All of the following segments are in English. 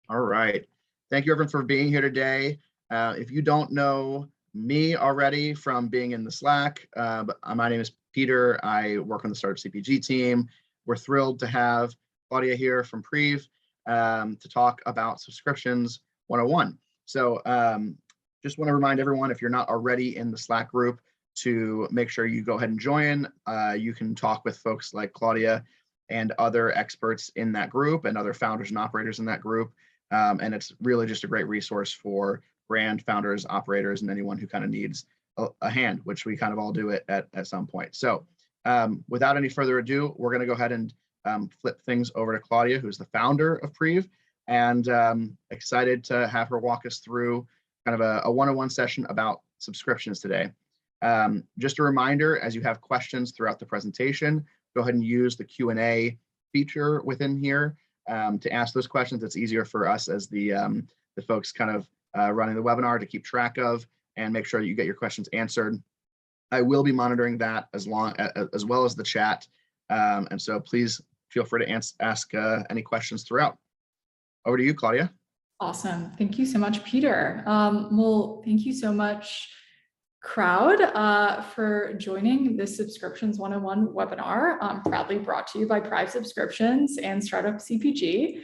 All right. Thank you everyone for being here today. If you don't know me already from being in the Slack, but my name is Peter. I work on the Startup CPG team. We're thrilled to have Claudia here from Prev to talk about subscriptions 101. So just want to remind everyone, if you're not already in the Slack group, to make sure you go ahead and join. You can talk with folks like Claudia and other experts in that group and other founders and operators in that group. And it's really just a great resource for brand founders, operators, and anyone who kind of needs a hand, which we kind of all do it at some point. So without any further ado, we're going to go ahead and flip things over to Claudia, who's the founder of Prev, and excited to have her walk us through kind of a one-on-one session about subscriptions today. Just a reminder, as you have questions throughout the presentation, go ahead and use the Q&A feature within here to ask those questions. It's easier for us as the folks kind of running the webinar to keep track of and make sure that you get your questions answered. I will be monitoring that as well as the chat. And so please feel free to ask any questions throughout. Over to you, Claudia. Awesome. Thank you so much, Peter. Well, thank you so much, crowd, for joining this Subscriptions 101 webinar, proudly brought to you by Prev Subscriptions and Startup CPG.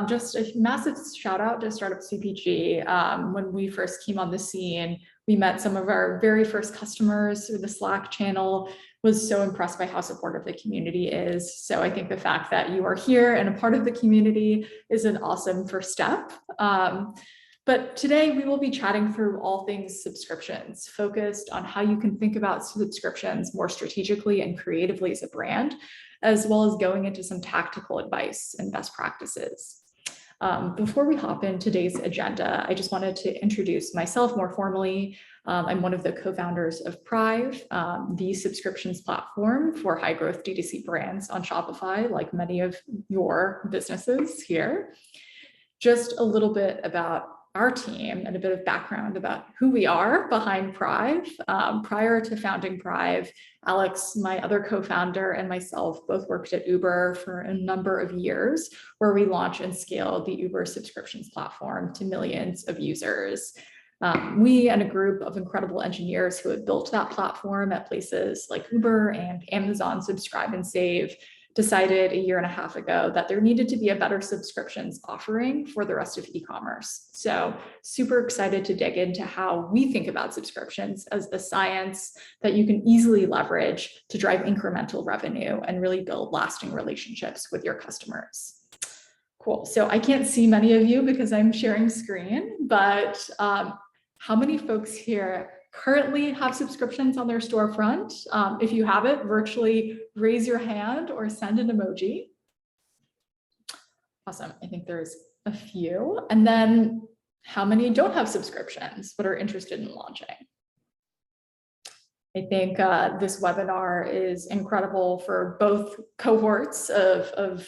Just a massive shout out to Startup CPG. When we first came on the scene, we met some of our very first customers through the Slack channel. Was so impressed by how supportive the community is. So I think the fact that you are here and a part of the community is an awesome first step. But today we will be chatting through all things subscriptions, focused on how you can think about subscriptions more strategically and creatively as a brand, as well as going into some tactical advice and best practices. Before we hop in today's agenda, I just wanted to introduce myself more formally. I'm one of the co-founders of Prev, the subscriptions platform for high growth D2C brands on Shopify, like many of your businesses here. Just a little bit about our team and a bit of background about who we are behind Prev. Prior to founding Prev, Alex, my other co-founder, and myself both worked at Uber for a number of years, where we launched and scaled the Uber subscriptions platform to millions of users. We and a group of incredible engineers who had built that platform at places like Uber and Amazon Subscribe and Save decided a year and a half ago that there needed to be a better subscriptions offering for the rest of e-commerce. So super excited to dig into how we think about subscriptions as the science that you can easily leverage to drive incremental revenue and really build lasting relationships with your customers. Cool. So I can't see many of you because I'm sharing screen, but how many folks here currently have subscriptions on their storefront? If you have it, virtually raise your hand or send an emoji. Awesome. I think there's a few. And then how many don't have subscriptions but are interested in launching? I think this webinar is incredible for both cohorts of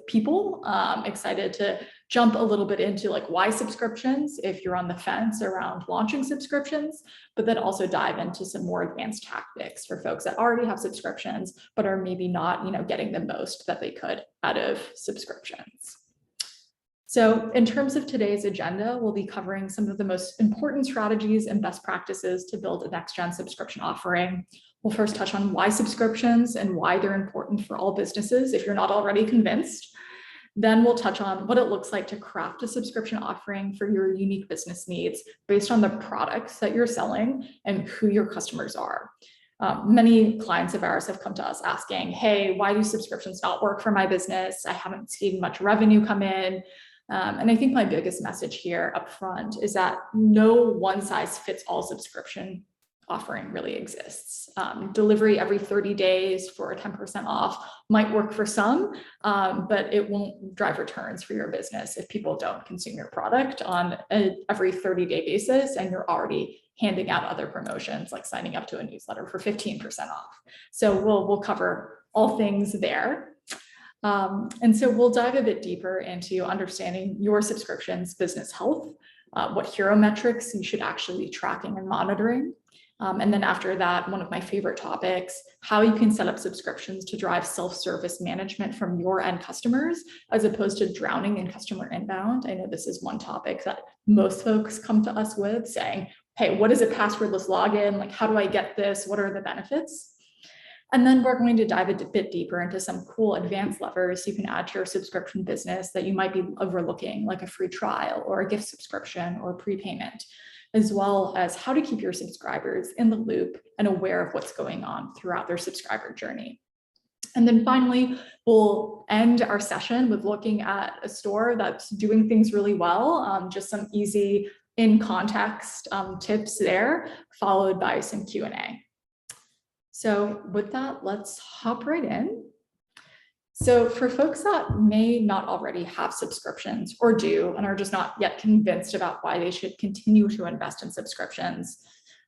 people. Excited to jump a little bit into like why subscriptions if you're on the fence around launching subscriptions, but then also dive into some more advanced tactics for folks that already have subscriptions, but are maybe not, getting the most that they could out of subscriptions. So in terms of today's agenda, we'll be covering some of the most important strategies and best practices to build a next-gen subscription offering. We'll first touch on why subscriptions and why they're important for all businesses if you're not already convinced. Then we'll touch on what it looks like to craft a subscription offering for your unique business needs based on the products that you're selling and who your customers are. Many clients of ours have come to us asking, hey, why do subscriptions not work for my business? I haven't seen much revenue come in. And I think my biggest message here up front is that no one size fits all subscription offering really exists. Delivery every 30 days for a 10% off might work for some, but it won't drive returns for your business if people don't consume your product on every 30-day basis and you're already handing out other promotions like signing up to a newsletter for 15% off. So we'll cover all things there. And so we'll dive a bit deeper into understanding your subscription's business health, what hero metrics you should actually be tracking and monitoring, And then after that, one of my favorite topics, how you can set up subscriptions to drive self-service management from your end customers, as opposed to drowning in customer inbound. I know this is one topic that most folks come to us with saying, hey, what is a passwordless login? Like, how do I get this? What are the benefits? And then we're going to dive a bit deeper into some cool advanced levers you can add to your subscription business that you might be overlooking, like a free trial or a gift subscription or prepayment, as well as how to keep your subscribers in the loop and aware of what's going on throughout their subscriber journey. And then finally, we'll end our session with looking at a store that's doing things really well, just some easy in context tips there, followed by some Q&A. So with that, let's hop right in. So for folks that may not already have subscriptions or do and are just not yet convinced about why they should continue to invest in subscriptions,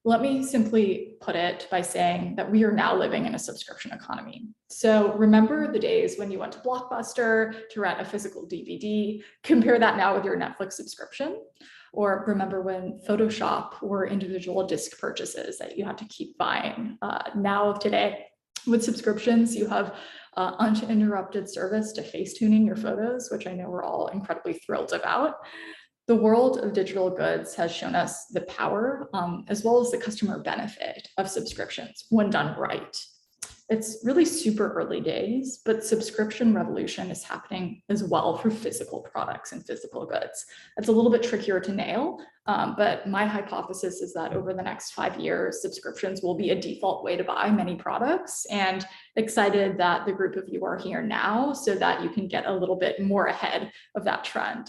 let me simply put it by saying that we are now living in a subscription economy. So remember the days when you went to Blockbuster to rent a physical DVD, compare that now with your Netflix subscription. Or remember when Photoshop were individual disc purchases that you had to keep buying. Now today, with subscriptions, you have uninterrupted service to face tuning your photos, which I know we're all incredibly thrilled about. The world of digital goods has shown us the power as well as the customer benefit of subscriptions when done right. It's really super early days, but subscription revolution is happening as well for physical products and physical goods. It's a little bit trickier to nail, but my hypothesis is that over the next 5 years, subscriptions will be a default way to buy many products, and excited that the group of you are here now so that you can get a little bit more ahead of that trend.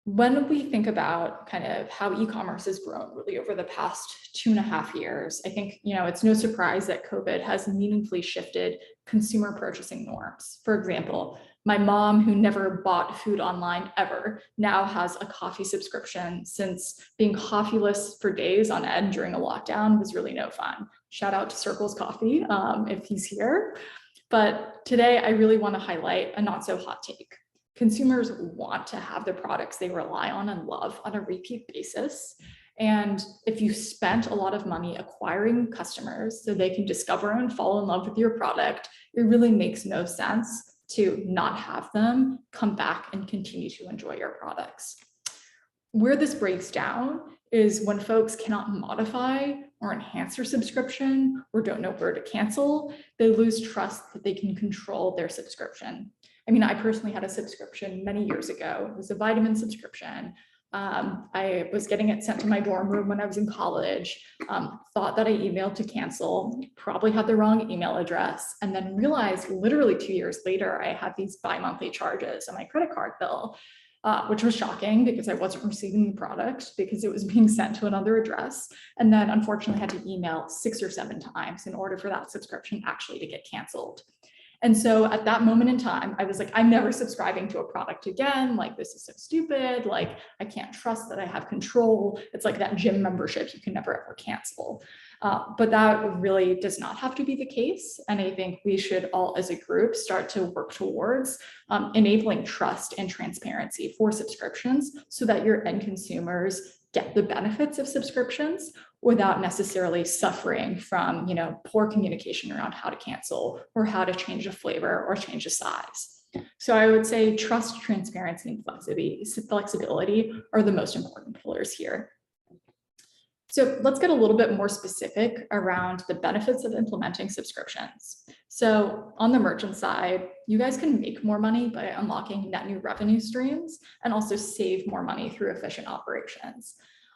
When we think about kind of how e-commerce has grown really over the past 2.5 years, I think, it's no surprise that COVID has meaningfully shifted consumer purchasing norms. For example, my mom, who never bought food online ever, now has a coffee subscription, since being coffeeless for days on end during a lockdown was really no fun. Shout out to Circle's Coffee if he's here. But today I really want to highlight a not so hot take. Consumers want to have the products they rely on and love on a repeat basis. And if you spent a lot of money acquiring customers so they can discover and fall in love with your product, it really makes no sense to not have them come back and continue to enjoy your products. Where this breaks down is when folks cannot modify or enhance their subscription or don't know where to cancel, they lose trust that they can control their subscription. I mean, I personally had a subscription many years ago. It was a vitamin subscription. I was getting it sent to my dorm room when I was in college, thought that I emailed to cancel, probably had the wrong email address, and then realized literally 2 years later, I had these bi-monthly charges on my credit card bill, which was shocking because I wasn't receiving the product because it was being sent to another address. And then unfortunately I had to email 6 or 7 times in order for that subscription actually to get canceled. And so at that moment in time, I was like, I'm never subscribing to a product again. Like, this is so stupid. Like, I can't trust that I have control. It's like that gym membership you can never ever cancel. But that really does not have to be the case. And I think we should all as a group start to work towards enabling trust and transparency for subscriptions so that your end consumers get the benefits of subscriptions without necessarily suffering from, poor communication around how to cancel or how to change a flavor or change a size. So I would say trust, transparency, and flexibility are the most important pillars here. So let's get a little bit more specific around the benefits of implementing subscriptions. So on the merchant side, you guys can make more money by unlocking net new revenue streams and also save more money through efficient operations.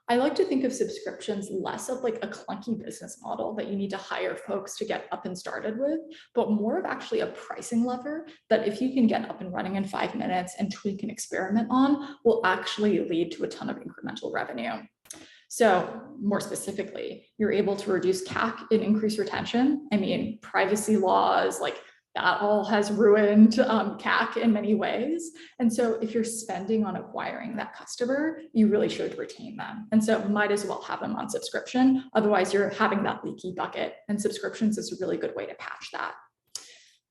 I like to think of subscriptions less of like a clunky business model that you need to hire folks to get up and started with, but more of actually a pricing lever that if you can get up and running in 5 minutes and tweak and experiment on, will actually lead to a ton of incremental revenue. So more specifically, you're able to reduce CAC and increase retention. I mean, privacy laws, like that all has ruined CAC in many ways. And so if you're spending on acquiring that customer, you really should retain them. And so might as well have them on subscription. Otherwise, you're having that leaky bucket, and subscriptions is a really good way to patch that.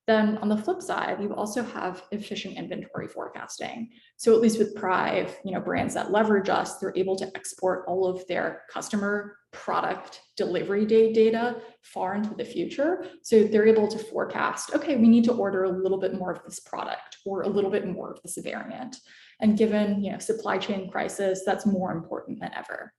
Then on the flip side, you also have efficient inventory forecasting. So at least with Prive, brands that leverage us, they're able to export all of their customer product delivery day data far into the future. So they're able to forecast, okay, we need to order a little bit more of this product or a little bit more of this variant. And given, supply chain crisis, that's more important than ever.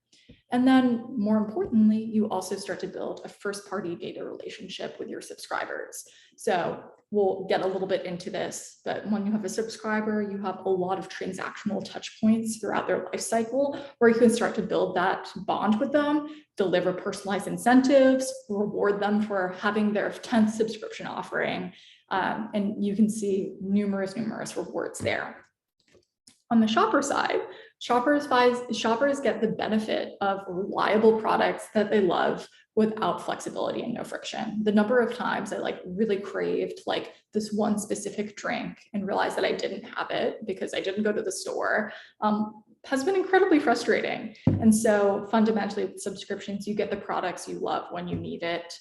And then more importantly, you also start to build a first-party data relationship with your subscribers. So we'll get a little bit into this, but when you have a subscriber, you have a lot of transactional touch points throughout their life cycle where you can start to build that bond with them, deliver personalized incentives, reward them for having their 10th subscription offering. And you can see numerous rewards there. On the shopper side, shoppers get the benefit of reliable products that they love without flexibility and no friction. The number of times I really craved this one specific drink and realized that I didn't have it because I didn't go to the store has been incredibly frustrating. And so fundamentally with subscriptions, you get the products you love when you need it.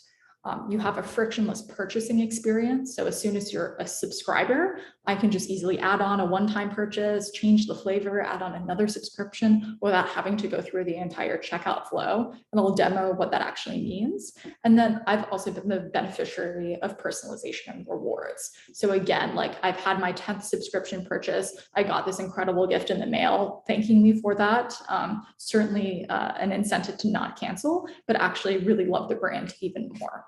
You have a frictionless purchasing experience. So as soon as you're a subscriber, I can just easily add on a one-time purchase, change the flavor, add on another subscription without having to go through the entire checkout flow. And I'll demo what that actually means. And then I've also been the beneficiary of personalization and rewards. So again, I've had my 10th subscription purchase. I got this incredible gift in the mail thanking me for that. Certainly an incentive to not cancel, but actually really love the brand even more.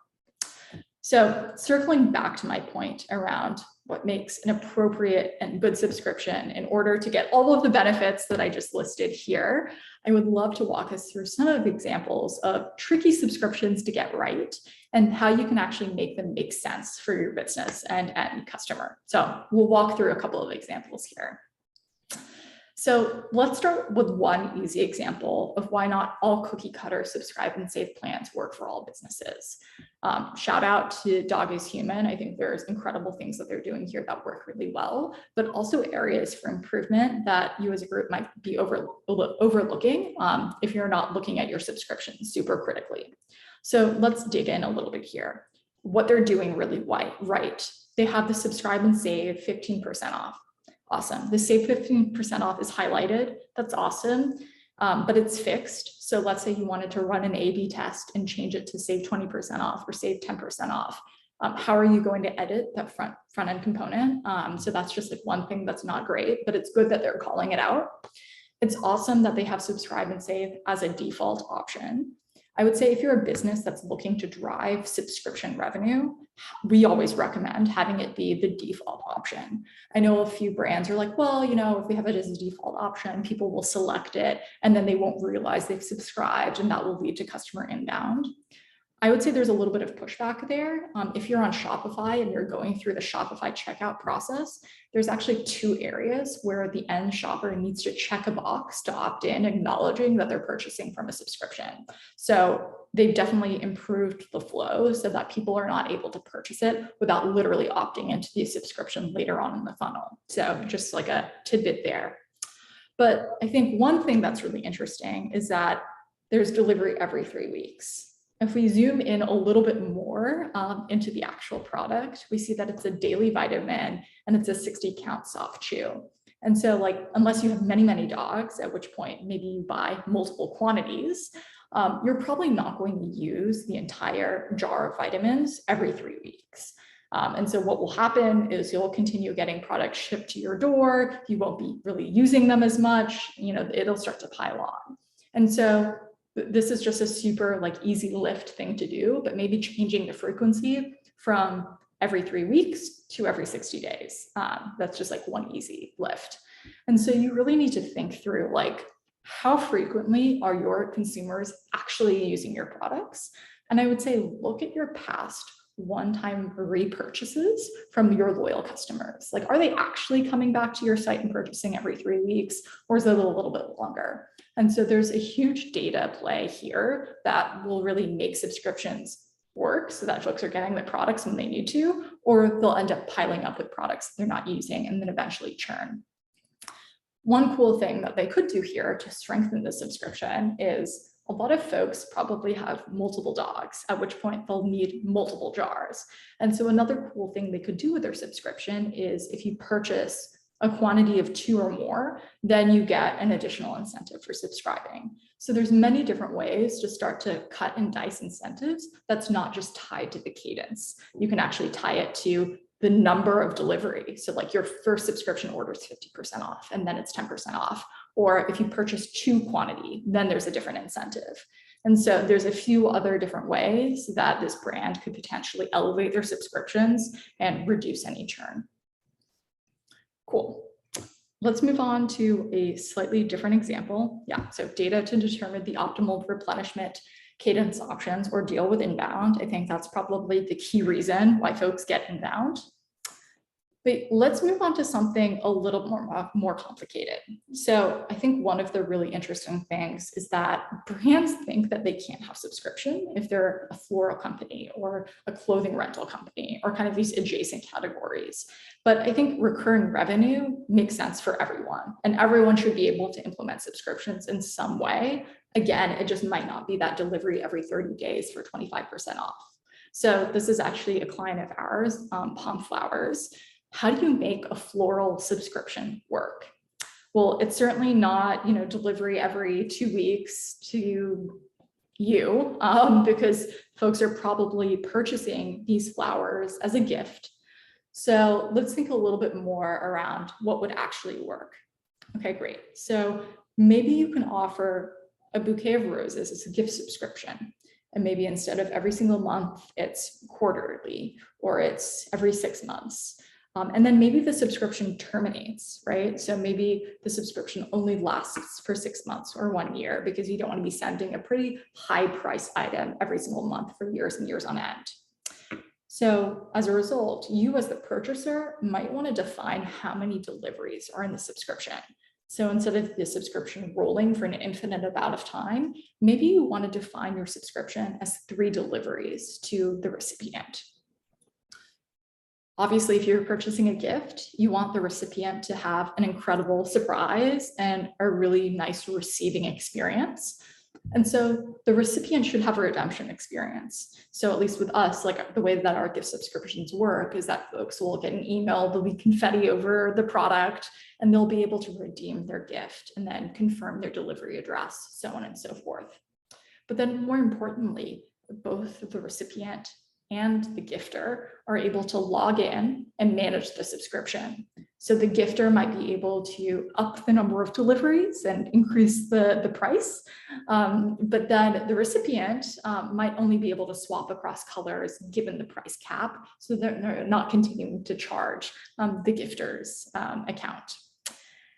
So circling back to my point around what makes an appropriate and good subscription in order to get all of the benefits that I just listed here, I would love to walk us through some of the examples of tricky subscriptions to get right and how you can actually make them make sense for your business and end customer. So we'll walk through a couple of examples here. So let's start with one easy example of why not all cookie cutter subscribe and save plans work for all businesses. Shout out to Dog is Human. I think there's incredible things that they're doing here that work really well, but also areas for improvement that you as a group might be overlooking if you're not looking at your subscriptions super critically. So let's dig in a little bit here. What they're doing really right. They have the subscribe and save 15% off. Awesome. The save 15% off is highlighted. That's awesome, but it's fixed. So let's say you wanted to run an A/B test and change it to save 20% off or save 10% off. How are you going to edit that front end component? So that's just one thing that's not great, but it's good that they're calling it out. It's awesome that they have subscribe and save as a default option. I would say if you're a business that's looking to drive subscription revenue, we always recommend having it be the default option. I know a few brands are like, well, if we have it as a default option, people will select it and then they won't realize they've subscribed and that will lead to customer inbound. I would say there's a little bit of pushback there. If you're on Shopify and you're going through the Shopify checkout process, there's actually two areas where the end shopper needs to check a box to opt in, acknowledging that they're purchasing from a subscription. So they've definitely improved the flow so that people are not able to purchase it without literally opting into the subscription later on in the funnel. So just a tidbit there. But I think one thing that's really interesting is that there's delivery every 3 weeks. If we zoom in a little bit more into the actual product, we see that it's a daily vitamin and it's a 60 count soft chew. And so unless you have many dogs, at which point maybe you buy multiple quantities, you're probably not going to use the entire jar of vitamins every 3 weeks. And so what will happen is you'll continue getting products shipped to your door. You won't be really using them as much, it'll start to pile on. And so this is just a super easy lift thing to do, but maybe changing the frequency from every 3 weeks to every 60 days. That's just one easy lift. And so you really need to think through how frequently are your consumers actually using your products? And I would say, look at your past one-time repurchases from your loyal customers. Are they actually coming back to your site and purchasing every 3 weeks, or is it a little bit longer? And so there's a huge data play here that will really make subscriptions work so that folks are getting the products when they need to, or they'll end up piling up with products they're not using and then eventually churn. One cool thing that they could do here to strengthen the subscription is a lot of folks probably have multiple dogs, at which point they'll need multiple jars. And so another cool thing they could do with their subscription is if you purchase a quantity of 2 or more, then you get an additional incentive for subscribing. So there's many different ways to start to cut and dice incentives that's not just tied to the cadence. You can actually tie it to the number of delivery. So like your first subscription order is 50% off, and then it's 10% off. Or if you purchase 2 quantity, then there's a different incentive. And so there's a few other different ways that this brand could potentially elevate their subscriptions and reduce any churn. Cool. Let's move on to a slightly different example. Yeah, so data to determine the optimal replenishment cadence options or deal with inbound. I think that's probably the key reason why folks get inbound. But let's move on to something a little more complicated. So I think one of the really interesting things is that brands think that they can't have subscription if they're a floral company or a clothing rental company or kind of these adjacent categories. But I think recurring revenue makes sense for everyone, and everyone should be able to implement subscriptions in some way. Again, it just might not be that delivery every 30 days for 25% off. So this is actually a client of ours, Palm Flowers. How do you make a floral subscription work? Well, it's certainly not, delivery every 2 weeks to you, because folks are probably purchasing these flowers as a gift. So let's think a little bit more around what would actually work. Okay, great. So maybe you can offer a bouquet of roses as a gift subscription. And maybe instead of every single month, it's quarterly, or it's every 6 months. And then maybe the subscription terminates, right? So maybe the subscription only lasts for 6 months or 1 year because you don't want to be sending a pretty high price item every single month for years and years on end. So as a result, you as the purchaser might want to define how many deliveries are in the subscription. So instead of the subscription rolling for an infinite amount of time, maybe you want to define your subscription as 3 deliveries to the recipient. Obviously, if you're purchasing a gift, you want the recipient to have an incredible surprise and a really nice receiving experience. And so the recipient should have a redemption experience. So at least with us, like the way that our gift subscriptions work is that folks will get an email, there'll be confetti over the product, and they'll be able to redeem their gift and then confirm their delivery address, so on and so forth. But then more importantly, both the recipient and the gifter are able to log in and manage the subscription. So the gifter might be able to up the number of deliveries and increase the price, but then the recipient might only be able to swap across colors given the price cap, so they're not continuing to charge the gifter's account.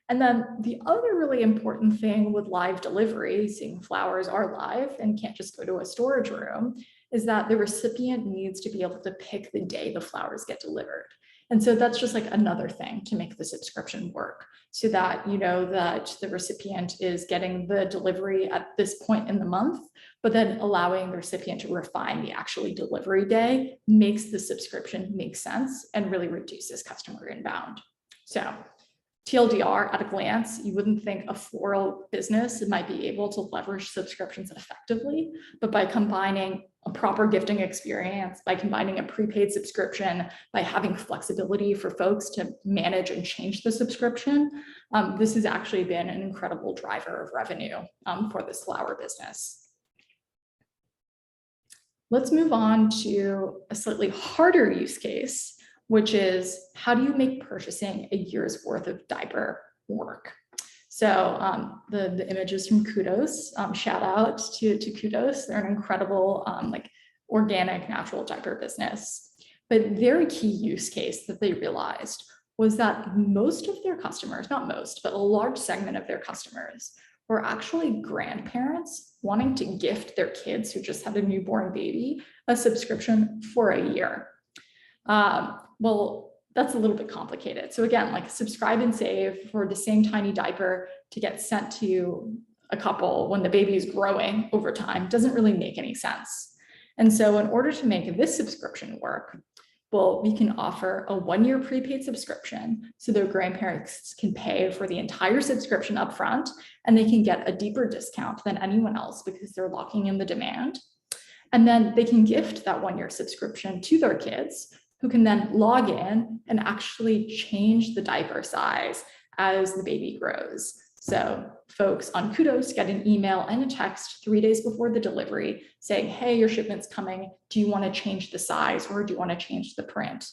And then the other really important thing with live delivery, seeing flowers are live and can't just go to a storage room, is that the recipient needs to be able to pick the day the flowers get delivered. And so that's just like another thing to make the subscription work, so that you know that the recipient is getting the delivery at this point in the month, but then allowing the recipient to refine the actually delivery day makes the subscription make sense and really reduces customer inbound. So TLDR at a glance, you wouldn't think a floral business might be able to leverage subscriptions effectively, but by combining a proper gifting experience, by combining a prepaid subscription, by having flexibility for folks to manage and change the subscription, this has actually been an incredible driver of revenue for this flower business. Let's move on to a slightly harder use case, which is how do you make purchasing a year's worth of diaper work? So the images from Kudos, shout out to Kudos. They're an incredible organic natural diaper business. But their key use case that they realized was that most of their customers, not most, but a large segment of their customers were actually grandparents wanting to gift their kids who just had a newborn baby a subscription for a year. Well, that's a little bit complicated. So again, like subscribe and save for the same tiny diaper to get sent to a couple when the baby is growing over time doesn't really make any sense. And so in order to make this subscription work, Well, we can offer a 1-year prepaid subscription so their grandparents can pay for the entire subscription upfront, and they can get a deeper discount than anyone else because they're locking in the demand. And then they can gift that 1-year subscription to their kids, who can then log in and actually change the diaper size as the baby grows. So folks on Kudos get an email and a text 3 days before the delivery saying, hey, your shipment's coming. Do you want to change the size or do you want to change the print?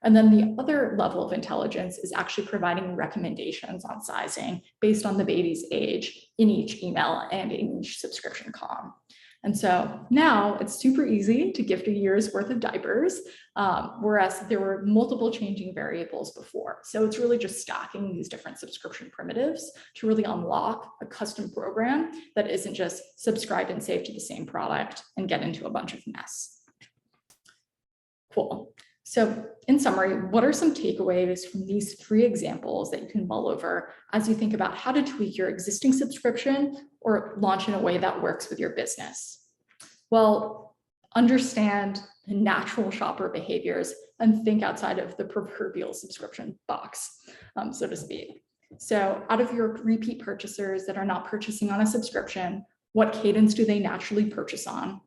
And then the other level of intelligence is actually providing recommendations on sizing based on the baby's age in each email and in each subscription column. And so now it's super easy to gift a year's worth of diapers, whereas there were multiple changing variables before. So it's really just stacking these different subscription primitives to really unlock a custom program that isn't just subscribe and save to the same product and get into a bunch of mess. Cool. So in summary, what are some takeaways from these 3 examples that you can mull over as you think about how to tweak your existing subscription or launch in a way that works with your business? Well, understand the natural shopper behaviors and think outside of the proverbial subscription box, so to speak. So out of your repeat purchasers that are not purchasing on a subscription, what cadence do they naturally purchase on?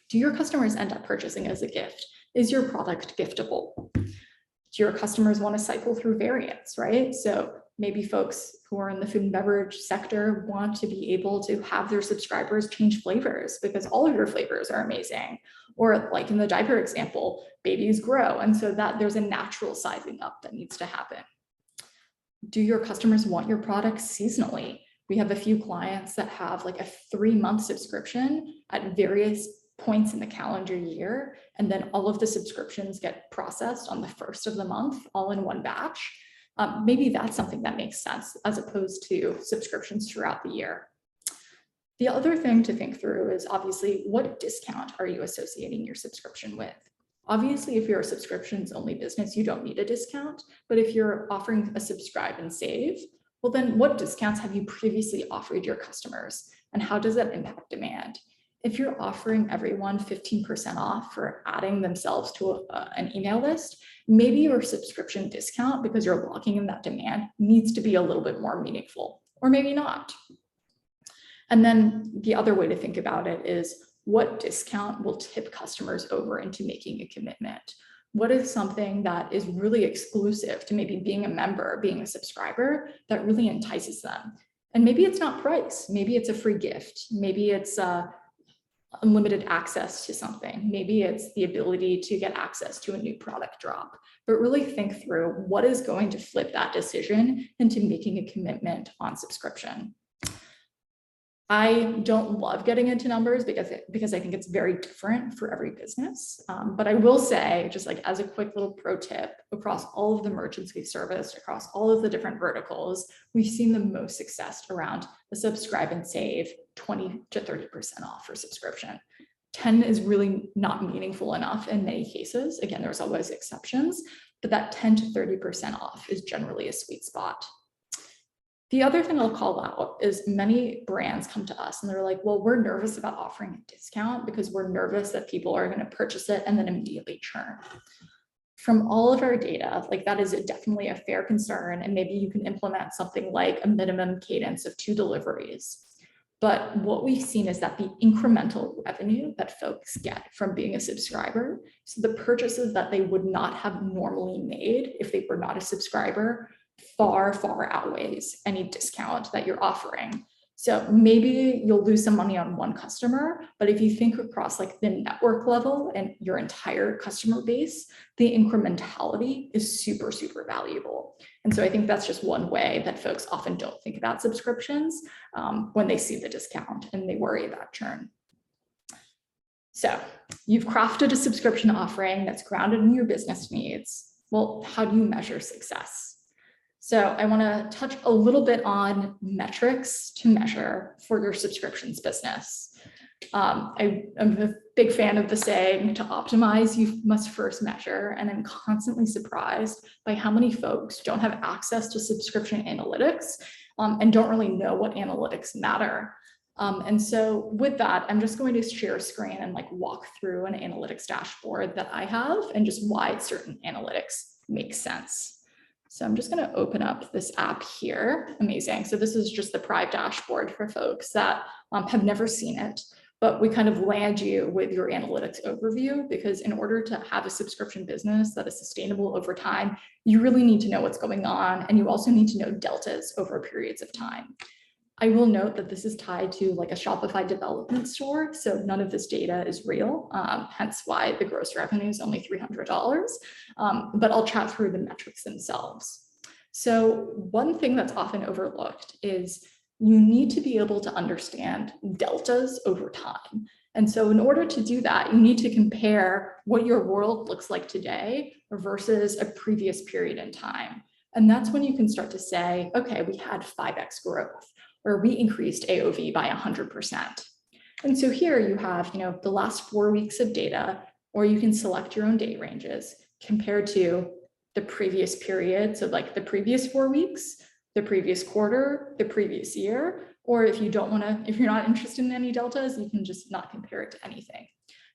Do your customers end up purchasing as a gift? Is your product giftable? Do your customers want to cycle through variants, right? So maybe folks who are in the food and beverage sector want to be able to have their subscribers change flavors because all of your flavors are amazing. Or like in the diaper example, babies grow. And so that there's a natural sizing up that needs to happen. Do your customers want your products seasonally? We have a few clients that have like a 3-month subscription at various points in the calendar year, and then all of the subscriptions get processed on the 1st of the month, all in one batch. Maybe that's something that makes sense as opposed to subscriptions throughout the year. The other thing to think through is obviously what discount are you associating your subscription with? Obviously, if you're a subscriptions only business, you don't need a discount, but if you're offering a subscribe and save, well then what discounts have you previously offered your customers and how does that impact demand? If you're offering everyone 15% off for adding themselves to an email list, maybe your subscription discount, because you're locking in that demand, needs to be a little bit more meaningful, or maybe not. And then the other way to think about it is what discount will tip customers over into making a commitment? What is something that is really exclusive to maybe being a member, being a subscriber, that really entices them? And maybe it's not price, maybe it's a free gift, maybe it's unlimited access to something. Maybe it's the ability to get access to a new product drop, but really think through what is going to flip that decision into making a commitment on subscription. I don't love getting into numbers because I think it's very different for every business. But I will say, just like as a quick little pro tip, across all of the merchants we've serviced, across all of the different verticals, we've seen the most success around the subscribe and save 20 to 30% off for subscription. 10 is really not meaningful enough in many cases. Again, there's always exceptions, but that 10 to 30% off is generally a sweet spot. The other thing I'll call out is many brands come to us and they're like, well, we're nervous about offering a discount because we're nervous that people are going to purchase it and then immediately churn. From all of our data, like that is definitely a fair concern. And maybe you can implement something like a minimum cadence of 2 deliveries. But what we've seen is that the incremental revenue that folks get from being a subscriber, so the purchases that they would not have normally made if they were not a subscriber, far, far outweighs any discount that you're offering. So maybe you'll lose some money on one customer, but if you think across like the network level and your entire customer base, the incrementality is super, super valuable. And so I think that's just one way that folks often don't think about subscriptions when they see the discount and they worry about churn. So you've crafted a subscription offering that's grounded in your business needs. Well, how do you measure success? So I want to touch a little bit on metrics to measure for your subscriptions business. I'm a big fan of the saying, to optimize, you must first measure. And I'm constantly surprised by how many folks don't have access to subscription analytics and don't really know what analytics matter. And so with that, I'm just going to share a screen and like walk through an analytics dashboard that I have and just why certain analytics make sense. So I'm just going to open up this app here. Amazing. So this is just the Pride dashboard for folks that have never seen it, but we kind of land you with your analytics overview, because in order to have a subscription business that is sustainable over time, you really need to know what's going on. And you also need to know deltas over periods of time. I will note that this is tied to like a Shopify development store, so none of this data is real, hence why the gross revenue is only $300, but I'll chat through the metrics themselves. So one thing that's often overlooked is you need to be able to understand deltas over time. And so in order to do that, you need to compare what your world looks like today versus a previous period in time. And that's when you can start to say, okay, we had 5x growth, or we increased AOV by 100%. And so here you have, the last 4 weeks of data, or you can select your own date ranges compared to the previous period. So like the previous 4 weeks, the previous quarter, the previous year, or if you're not interested in any deltas, you can just not compare it to anything.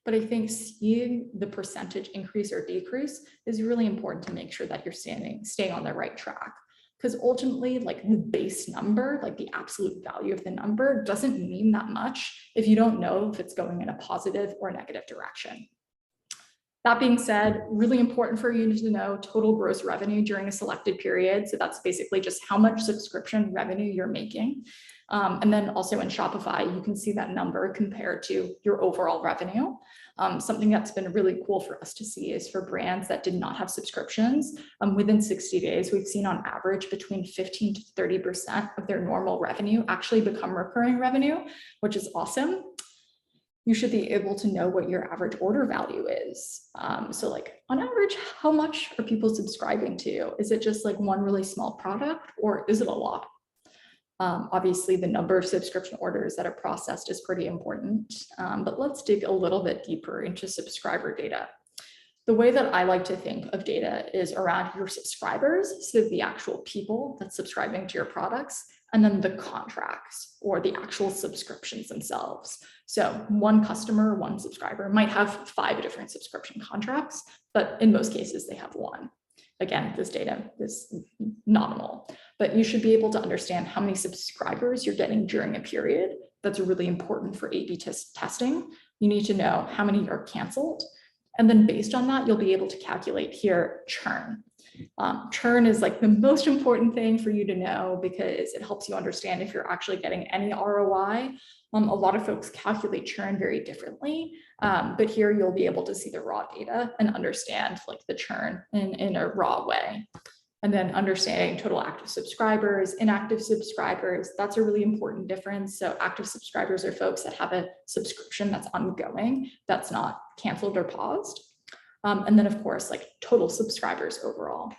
But I think seeing the percentage increase or decrease is really important to make sure that you're staying on the right track. Because ultimately, like the base number, like the absolute value of the number doesn't mean that much if you don't know if it's going in a positive or negative direction. That being said, really important for you to know total gross revenue during a selected period. So that's basically just how much subscription revenue you're making. And then also in Shopify, you can see that number compared to your overall revenue. Something that's been really cool for us to see is for brands that did not have subscriptions, within 60 days, we've seen on average between 15 to 30% of their normal revenue actually become recurring revenue, which is awesome. You should be able to know what your average order value is. So like on average, how much are people subscribing to? Is it just like one really small product, or is it a lot? Obviously, the number of subscription orders that are processed is pretty important, but let's dig a little bit deeper into subscriber data. The way that I like to think of data is around your subscribers, so the actual people that's subscribing to your products, and then the contracts or the actual subscriptions themselves. So one customer, one subscriber might have 5 different subscription contracts, but in most cases they have one. Again, this data is nominal, but you should be able to understand how many subscribers you're getting during a period. That's really important for A/B testing. You need to know how many are canceled. And then based on that, you'll be able to calculate here churn. Churn is like the most important thing for you to know because it helps you understand if you're actually getting any ROI. A lot of folks calculate churn very differently, but here you'll be able to see the raw data and understand like the churn in a raw way. And then understanding total active subscribers, inactive subscribers, that's a really important difference. So active subscribers are folks that have a subscription that's ongoing, that's not canceled or paused. And then of course, like total subscribers overall.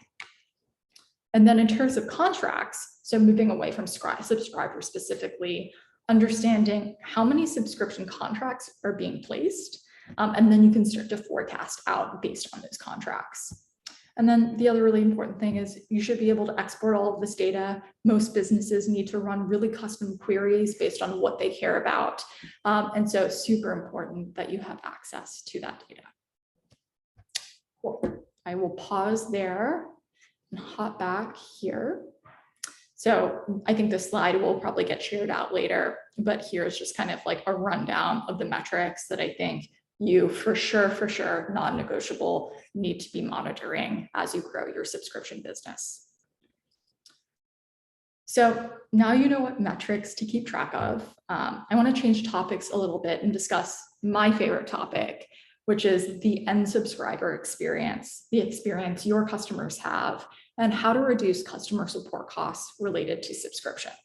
And then in terms of contracts, so moving away from subscribers specifically, understanding how many subscription contracts are being placed, and then you can start to forecast out based on those contracts. And then the other really important thing is you should be able to export all of this data. Most businesses need to run really custom queries based on what they care about. And so super important that you have access to that data. Cool. I will pause there and hop back here. So I think this slide will probably get shared out later, but here's just kind of like a rundown of the metrics that I think you for sure, non-negotiable need to be monitoring as you grow your subscription business. So now you know what metrics to keep track of. I want to change topics a little bit and discuss my favorite topic, which is the end subscriber experience, the experience your customers have, and how to reduce customer support costs related to subscriptions.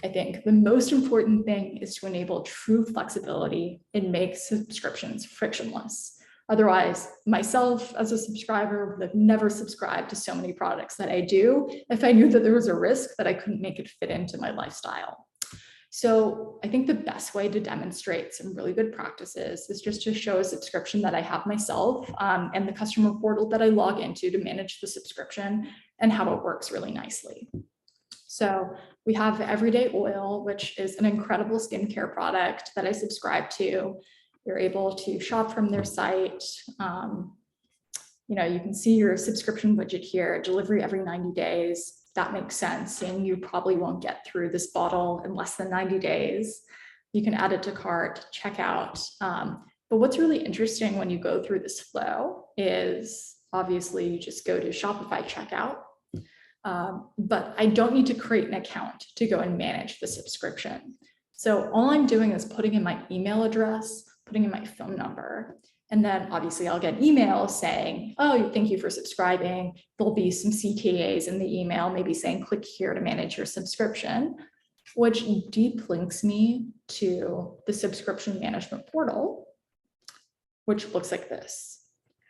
I think the most important thing is to enable true flexibility and make subscriptions frictionless. Otherwise, myself as a subscriber would have never subscribed to so many products that I do if I knew that there was a risk that I couldn't make it fit into my lifestyle. So I think the best way to demonstrate some really good practices is just to show a subscription that I have myself and the customer portal that I log into to manage the subscription and how it works really nicely. So we have Everyday Oil, which is an incredible skincare product that I subscribe to. You're able to shop from their site. You know, you can see your subscription budget here, delivery every 90 days. That makes sense. And you probably won't get through this bottle in less than 90 days. You can add it to cart, check out. But what's really interesting when you go through this flow is obviously you just go to Shopify checkout. But I don't need to create an account to go and manage the subscription. So all I'm doing is putting in my email address, putting in my phone number, and then obviously I'll get emails saying, oh, thank you for subscribing. There'll be some CTAs in the email, maybe saying, click here to manage your subscription, which deep links me to the subscription management portal, which looks like this.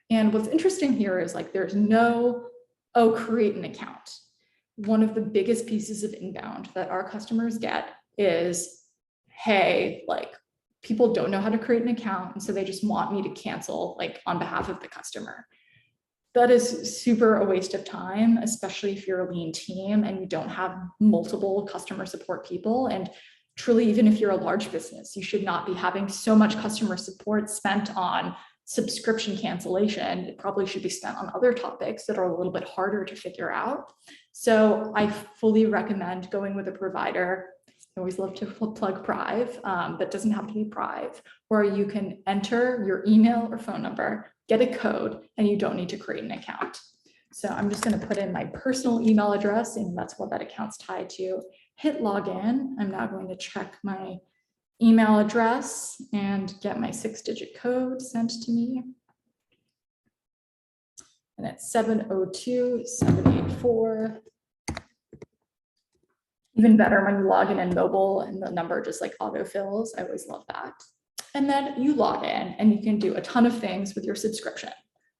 And what's interesting here is like, there's no, oh, create an account. One of the biggest pieces of inbound that our customers get is, hey, like people don't know how to create an account. And so they just want me to cancel like on behalf of the customer. That is super a waste of time, especially if you're a lean team and you don't have multiple customer support people. And truly, even if you're a large business, you should not be having so much customer support spent on subscription cancellation. It probably should be spent on other topics that are a little bit harder to figure out. So I fully recommend going with a provider. I always love to plug Prive, but it doesn't have to be Prive, where you can enter your email or phone number, get a code, and you don't need to create an account. So I'm just going to put in my personal email address, and that's what that account's tied to. Hit login. I'm now going to check my email address and get my 6-digit code sent to me. And it's 702-784. Even better when you log in mobile and the number just like autofills. I always love that. And then you log in and you can do a ton of things with your subscription.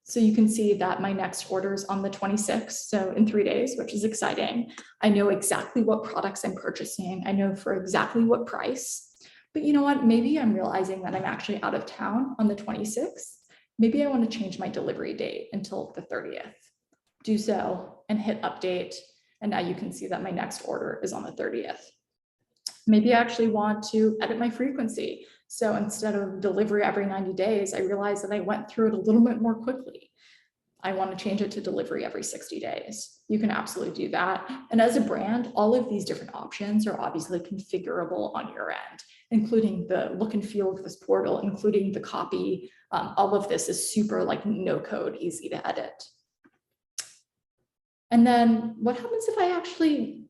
So you can see that my next order is on the 26th, so in 3 days, which is exciting. I know exactly what products I'm purchasing. I know for exactly what price. But you know what? Maybe I'm realizing that I'm actually out of town on the 26th. Maybe I want to change my delivery date until the 30th. Do so and hit update. And now you can see that my next order is on the 30th. Maybe I actually want to edit my frequency. So instead of delivery every 90 days, I realized that I went through it a little bit more quickly. I want to change it to delivery every 60 days. You can absolutely do that. And as a brand, all of these different options are obviously configurable on your end, including the look and feel of this portal, including the copy. All of this is super like no code, easy to edit. And then what happens if I actually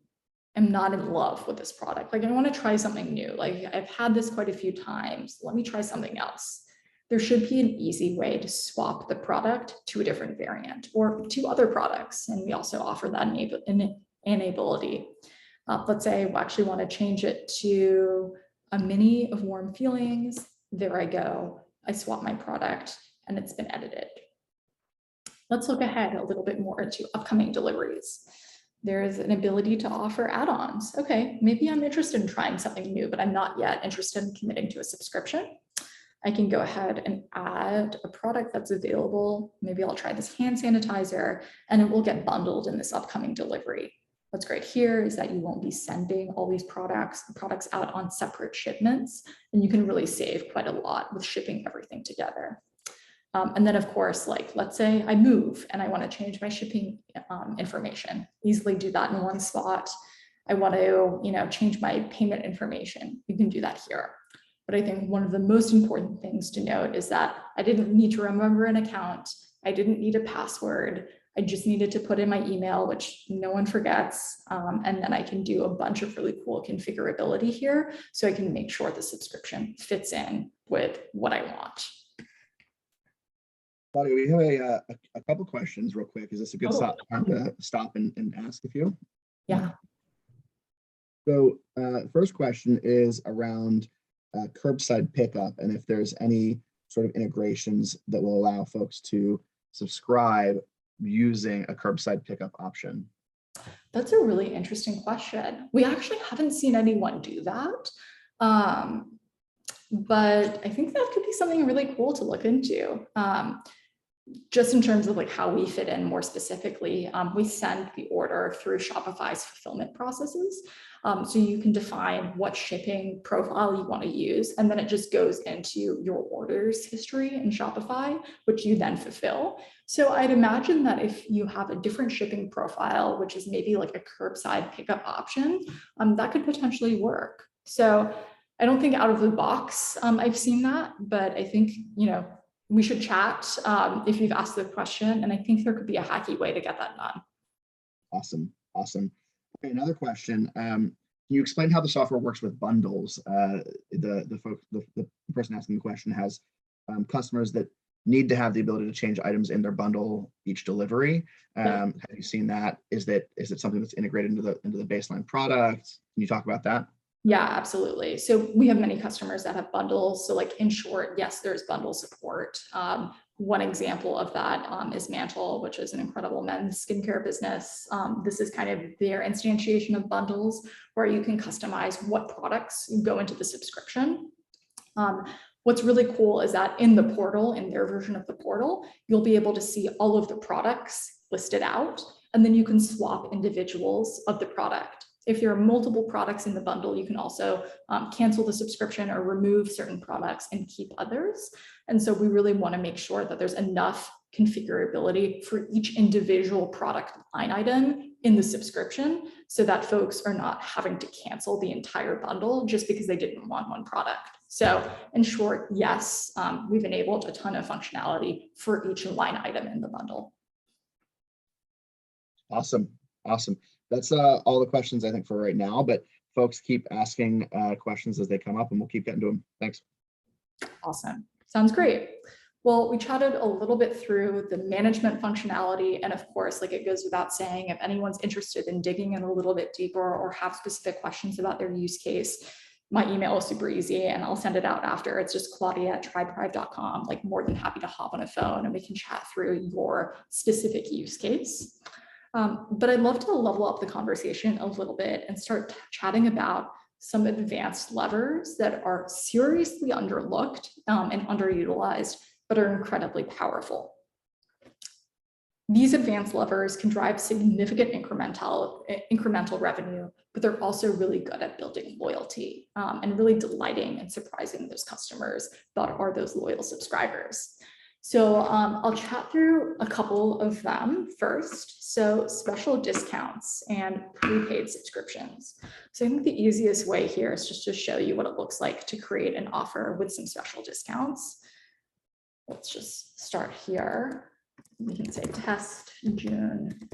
am not in love with this product? Like I want to try something new. Like I've had this quite a few times. Let me try something else. There should be an easy way to swap the product to a different variant or to other products. And we also offer that enability. Let's say I actually want to change it to a mini of Warm Feelings. There I go. I swap my product and it's been edited. Let's look ahead a little bit more into upcoming deliveries. There is an ability to offer add-ons. Okay, maybe I'm interested in trying something new, but I'm not yet interested in committing to a subscription. I can go ahead and add a product that's available. Maybe I'll try this hand sanitizer and it will get bundled in this upcoming delivery. What's great here is that you won't be sending all these products out on separate shipments, and you can really save quite a lot with shipping everything together. And then of course, like let's say I move and I want to change my shipping information, easily do that in one spot. I want to, change my payment information. You can do that here. But I think one of the most important things to note is that I didn't need to remember an account. I didn't need a password. I just needed to put in my email, which no one forgets. And then I can do a bunch of really cool configurability here. So I can make sure the subscription fits in with what I want. Claudia, we have a couple questions real quick. Is this a good time to stop and ask a few? Yeah. So first question is around curbside pickup, and if there's any sort of integrations that will allow folks to subscribe using a curbside pickup option. That's a really interesting question. We actually haven't seen anyone do that. But I think that could be something really cool to look into. just in terms of like how we fit in more specifically, we send the order through Shopify's fulfillment processes. So you can define what shipping profile you want to use, and then it just goes into your orders history in Shopify, which you then fulfill. So I'd imagine that if you have a different shipping profile, which is maybe like a curbside pickup option, that could potentially work. So I don't think out of the box I've seen that, but I think, we should chat if you've asked the question, and I think there could be a hacky way to get that done. Awesome. Okay, another question. Can you explain how the software works with bundles? The person asking the question has customers that need to have the ability to change items in their bundle each delivery. Have you seen that? Is it something that's integrated into the baseline product? Can you talk about that? Yeah, absolutely. So we have many customers that have bundles. So like in short, yes, there's bundle support. One example of that is Mantle, which is an incredible men's skincare business. This is kind of their instantiation of bundles where you can customize what products go into the subscription. What's really cool is that in the portal, in their version of the portal, you'll be able to see all of the products listed out, and then you can swap individuals of the product. If there are multiple products in the bundle, you can also cancel the subscription or remove certain products and keep others. And so we really want to make sure that there's enough configurability for each individual product line item in the subscription so that folks are not having to cancel the entire bundle just because they didn't want one product. So in short, yes, we've enabled a ton of functionality for each line item in the bundle. Awesome. That's all the questions I think for right now, but folks keep asking questions as they come up and we'll keep getting to them. Thanks. Awesome. Sounds great. Well, we chatted a little bit through the management functionality. And of course, like it goes without saying, if anyone's interested in digging in a little bit deeper or have specific questions about their use case, my email is super easy and I'll send it out after. It's just Claudia@tribeprive.com. Like more than happy to hop on a phone and we can chat through your specific use case. But I'd love to level up the conversation a little bit and start chatting about some advanced levers that are seriously underlooked and underutilized, but are incredibly powerful. These advanced levers can drive significant incremental revenue, but they're also really good at building loyalty and really delighting and surprising those customers that are those loyal subscribers. So I'll chat through a couple of them first. So special discounts and prepaid subscriptions. So I think the easiest way here is just to show you what it looks like to create an offer with some special discounts. Let's just start here. We can say test June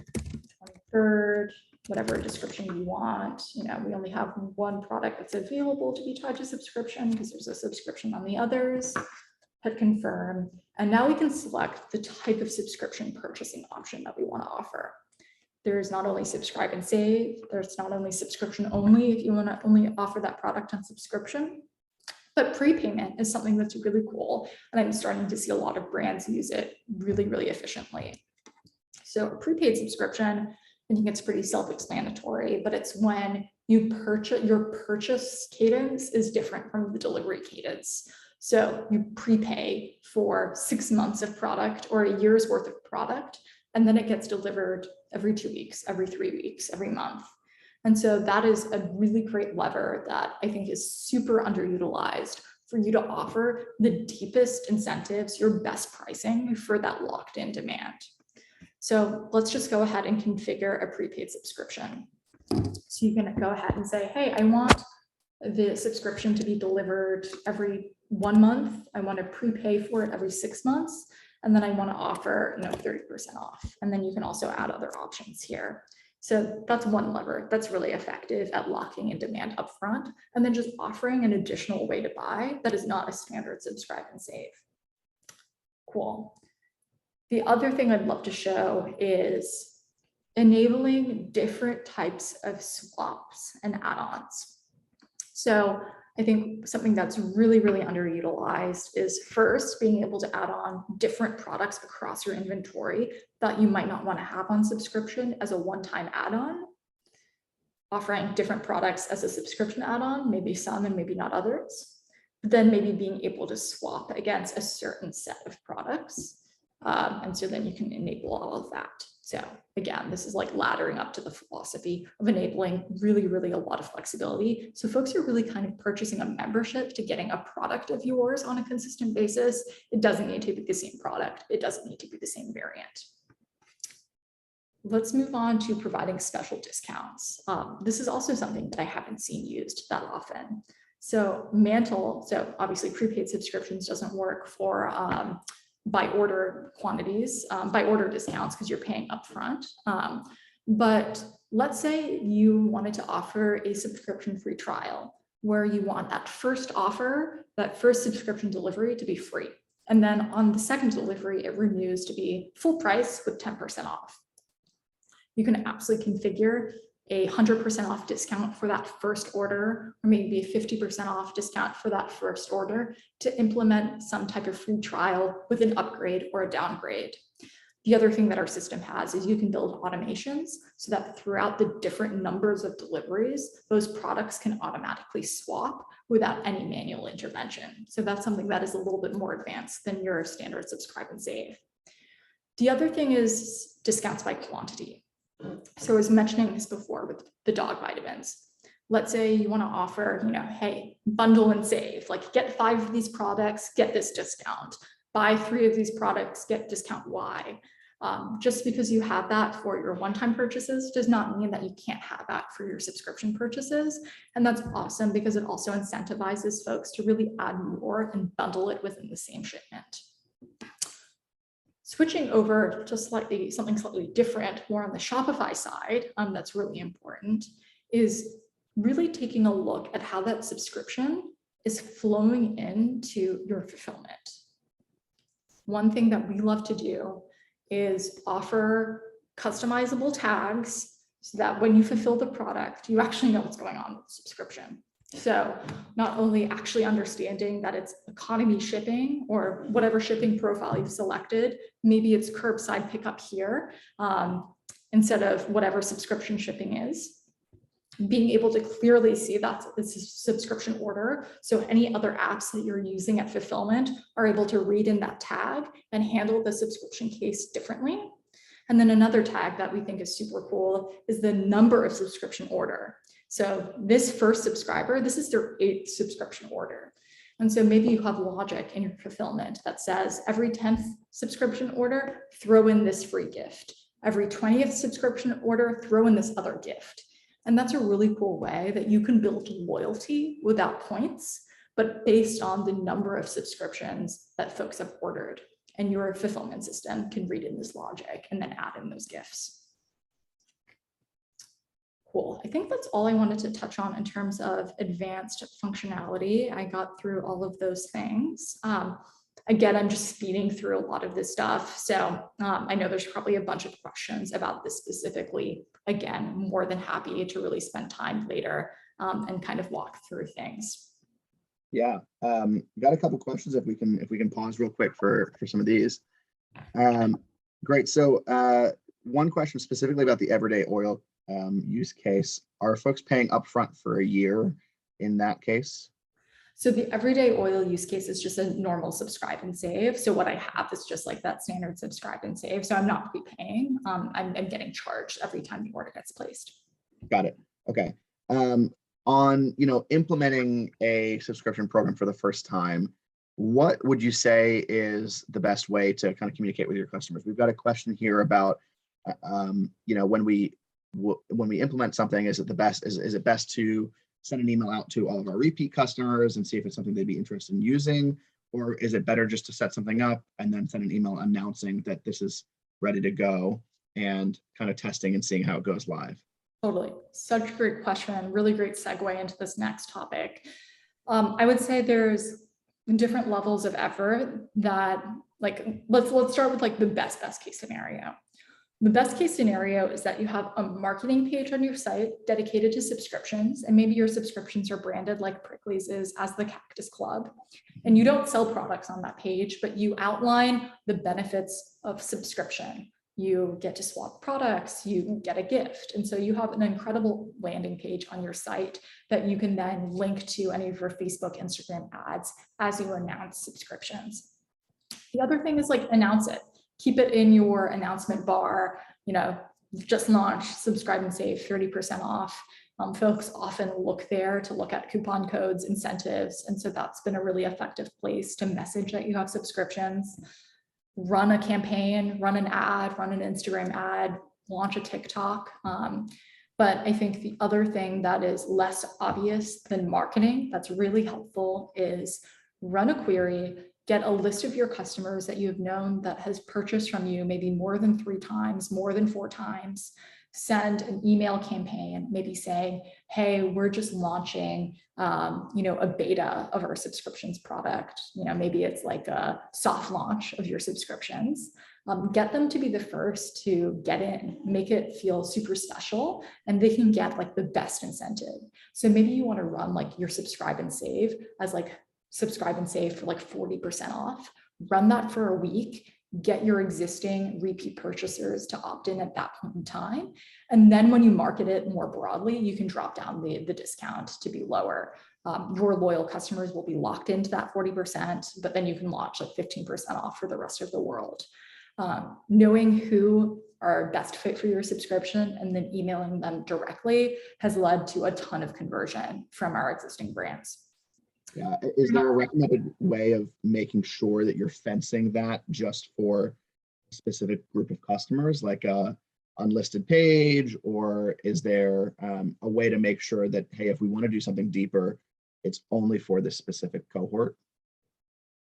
23rd, whatever description you want. We only have one product that's available to be tied to subscription because there's a subscription on the others. Hit confirm, and now we can select the type of subscription purchasing option that we want to offer. There's not only subscribe and save, there's not only subscription only if you want to only offer that product on subscription, but prepayment is something that's really cool, and I'm starting to see a lot of brands use it really efficiently. So a prepaid subscription, I think it's pretty self-explanatory, but it's when you purchase, your purchase cadence is different from the delivery cadence. So you prepay for 6 months of product or a year's worth of product, and then it gets delivered every 2 weeks, every 3 weeks, every month. And so that is a really great lever that I think is super underutilized for you to offer the deepest incentives, your best pricing for that locked in demand. So let's just go ahead and configure a prepaid subscription. So you can go ahead and say, hey, I want the subscription to be delivered every 1 month. I want to prepay for it every 6 months. And then I want to offer 30% off. And then you can also add other options here. So that's one lever that's really effective at locking in demand upfront, and then just offering an additional way to buy that is not a standard subscribe and save. Cool. The other thing I'd love to show is enabling different types of swaps and add-ons. So I think something that's really underutilized is first being able to add on different products across your inventory that you might not want to have on subscription as a one-time add-on, offering different products as a subscription add-on, maybe some and maybe not others, but then maybe being able to swap against a certain set of products. And so then you can enable all of that. So again, this is like laddering up to the philosophy of enabling really, really a lot of flexibility. So folks are really kind of purchasing a membership to getting a product of yours on a consistent basis. It doesn't need to be the same product. It doesn't need to be the same variant. Let's move on to providing special discounts. This is also something that I haven't seen used that often. So Mantle, so obviously prepaid subscriptions doesn't work for by order quantities, by order discounts, because you're paying upfront. But let's say you wanted to offer a subscription-free trial where you want that first offer, that first subscription delivery to be free. And then on the second delivery, it renews to be full price with 10% off. You can absolutely configure a 100% off discount for that first order, or maybe a 50% off discount for that first order to implement some type of free trial with an upgrade or a downgrade. The other thing that our system has is you can build automations so that throughout the different numbers of deliveries, those products can automatically swap without any manual intervention. So that's something that is a little bit more advanced than your standard subscribe and save. The other thing is discounts by quantity. So I was mentioning this before with the dog vitamins. Let's say you want to offer, hey, bundle and save, like get 5 of these products, get this discount, buy 3 of these products, get discount Y. Just because you have that for your one-time purchases does not mean that you can't have that for your subscription purchases. And that's awesome because it also incentivizes folks to really add more and bundle it within the same shipment. Switching over to something slightly different, more on the Shopify side, that's really important, is really taking a look at how that subscription is flowing into your fulfillment. One thing that we love to do is offer customizable tags so that when you fulfill the product, you actually know what's going on with the subscription. So not only actually understanding that it's economy shipping or whatever shipping profile you've selected, maybe it's curbside pickup here instead of whatever subscription shipping is, being able to clearly see that it's a subscription order. So any other apps that you're using at fulfillment are able to read in that tag and handle the subscription case differently. And then another tag that we think is super cool is the number of subscription order. So this first subscriber, this is their 8th subscription order. And so maybe you have logic in your fulfillment that says every 10th subscription order, throw in this free gift. Every 20th subscription order, throw in this other gift. And that's a really cool way that you can build loyalty without points, but based on the number of subscriptions that folks have ordered. And your fulfillment system can read in this logic and then add in those gifts. Cool. I think that's all I wanted to touch on in terms of advanced functionality. I got through all of those things. Again, I'm just speeding through a lot of this stuff. So I know there's probably a bunch of questions about this specifically. Again, more than happy to really spend time later and kind of walk through things. Yeah, got a couple questions if we can pause real quick for some of these. Great. So one question specifically about the everyday oil use case. Are folks paying upfront for a year in that case? So the everyday oil use case is just a normal subscribe and save. So what I have is just like that standard subscribe and save. So I'm not prepaying. I'm getting charged every time the order gets placed. Got it. Okay. On implementing a subscription program for the first time, what would you say is the best way to kind of communicate with your customers? We've got a question here about when we implement something, is it best to send an email out to all of our repeat customers and see if it's something they'd be interested in using, or is it better just to set something up and then send an email announcing that this is ready to go and kind of testing and seeing how it goes live? Totally. Such a great question. Really great segue into this next topic. I would say there's different levels of effort that, let's start with the best case scenario. The best case scenario is that you have a marketing page on your site dedicated to subscriptions, and maybe your subscriptions are branded like Prickly's is as the Cactus Club. And you don't sell products on that page, but you outline the benefits of subscription. You get to swap products, you get a gift. And so you have an incredible landing page on your site that you can then link to any of your Facebook, Instagram ads as you announce subscriptions. The other thing is announce it. keep it in your announcement bar, just launched, subscribe and save 30% off. Folks often look there to look at coupon codes, incentives. And so that's been a really effective place to message that you have subscriptions. Run a campaign, run an ad, run an Instagram ad, launch a TikTok. But I think the other thing that is less obvious than marketing that's really helpful is run a query, get a list of your customers that you've known that has purchased from you maybe more than 3 times, more than 4 times, send an email campaign, maybe saying, hey, we're just launching, a beta of our subscriptions product. Maybe it's like a soft launch of your subscriptions. Get them to be the first to get in, make it feel super special, and they can get like the best incentive. So maybe you want to run like your subscribe and save as like subscribe and save for like 40% off. Run that for a week, get your existing repeat purchasers to opt in at that point in time. And then when you market it more broadly, you can drop down the discount to be lower. Your loyal customers will be locked into that 40%, but then you can launch like 15% off for the rest of the world. Knowing who are best fit for your subscription and then emailing them directly has led to a ton of conversion from our existing brands. Yeah. Is there a recommended way of making sure that you're fencing that just for a specific group of customers, like a unlisted page, or is there a way to make sure that, hey, if we want to do something deeper, it's only for this specific cohort?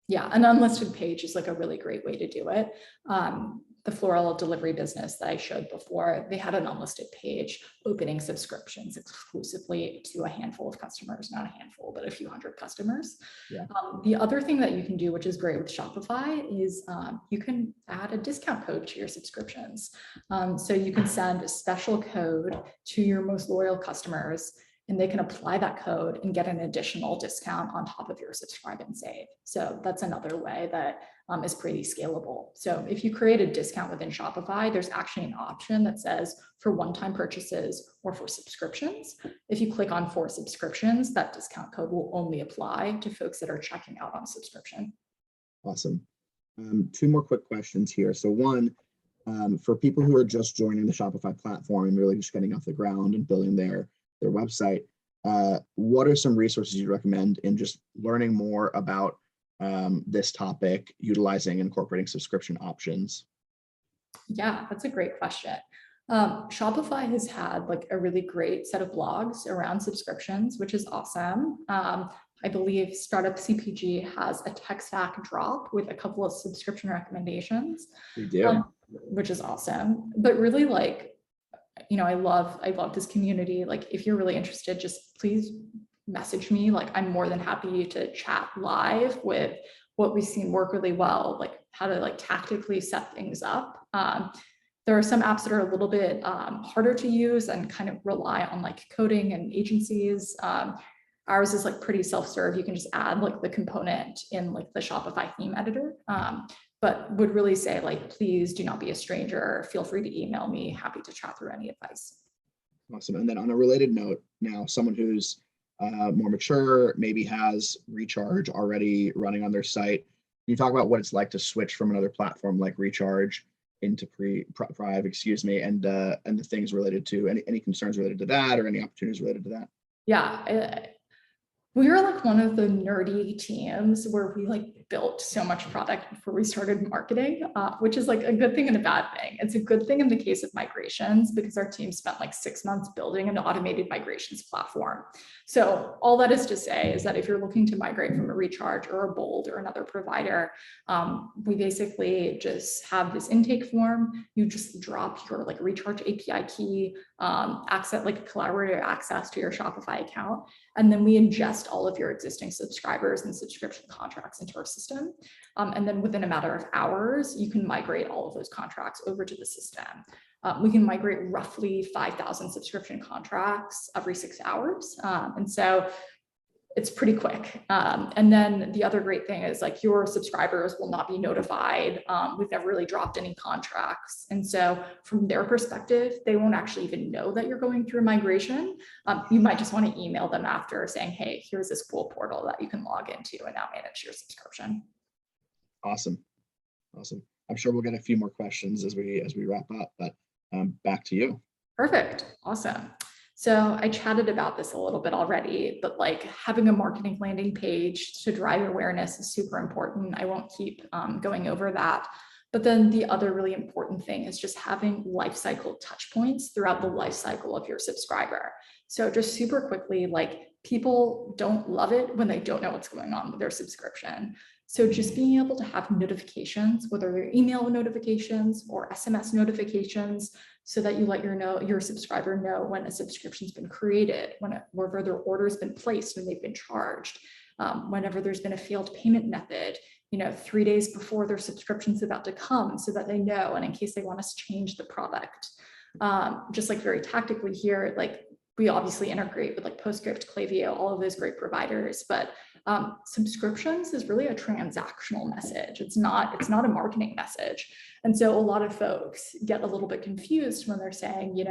Yeah, an unlisted page is like a really great way to do it. The floral delivery business that I showed before, they had an unlisted page opening subscriptions exclusively to a handful of customers, not a handful, but a few hundred customers. Yeah. The other thing that you can do, which is great with Shopify, is you can add a discount code to your subscriptions. So you can send a special code to your most loyal customers, and they can apply that code and get an additional discount on top of your subscribe and save. So that's another way that is pretty scalable. So if you create a discount within Shopify, there's actually an option that says for one-time purchases or for subscriptions. If you click on for subscriptions, that discount code will only apply to folks that are checking out on subscription. Awesome. 2 more quick questions here. So one, for people who are just joining the Shopify platform and really just getting off the ground and building their website, what are some resources you recommend in just learning more about this topic, utilizing and incorporating subscription options? Yeah, that's a great question. Shopify has had like a really great set of blogs around subscriptions, which is awesome. I believe Startup CPG has a tech stack drop with a couple of subscription recommendations. We do. Which is awesome. But really, like, I love this community. Like, if you're really interested, just please message me. Like, I'm more than happy to chat live with what we've seen work really well, like how to like tactically set things up. There are some apps that are a little bit harder to use and kind of rely on like coding and agencies. Ours is like pretty self-serve. You can just add like the component in like the Shopify theme editor. But would really say, like, please do not be a stranger. Feel free to email me. Happy to chat through any advice. Awesome. And then on a related note, now someone who's more mature, maybe has Recharge already running on their site. Can you talk about what it's like to switch from another platform like Recharge into Thrive, and the things related to any concerns related to that or any opportunities related to that? Yeah. We were like one of the nerdy teams where we like built so much product before we started marketing, which is like a good thing and a bad thing. It's a good thing in the case of migrations because our team spent like 6 months building an automated migrations platform. So all that is to say is that if you're looking to migrate from a Recharge or a Bold or another provider, we basically just have this intake form. You just drop your like Recharge API key, access like collaborator access to your Shopify account, and then we ingest all of your existing subscribers and subscription contracts into our system. And then within a matter of hours, you can migrate all of those contracts over to the system. We can migrate roughly 5,000 subscription contracts every 6 hours. And so it's pretty quick. And then the other great thing is like your subscribers will not be notified. We've never really dropped any contracts. And so from their perspective, they won't actually even know that you're going through a migration. You might just want to email them after saying, hey, here's this cool portal that you can log into and now manage your subscription. Awesome. Awesome. I'm sure we'll get a few more questions as we wrap up, but back to you. Perfect. Awesome. So I chatted about this a little bit already, but like having a marketing landing page to drive awareness is super important. I won't keep going over that. But then the other really important thing is just having lifecycle touch points throughout the life cycle of your subscriber. So just super quickly, like people don't love it when they don't know what's going on with their subscription. So just being able to have notifications, whether they're email notifications or SMS notifications, so that you let your subscriber know when a subscription's been created, whenever their order's been placed and they've been charged, whenever there's been a failed payment method, 3 days before their subscription's about to come, so that they know, and in case they want us to change the product. Just like very tactically here, like we obviously integrate with like Postscript, Klaviyo, all of those great providers, but subscriptions is really a transactional message. It's not a marketing message. And so a lot of folks get a little bit confused when they're saying,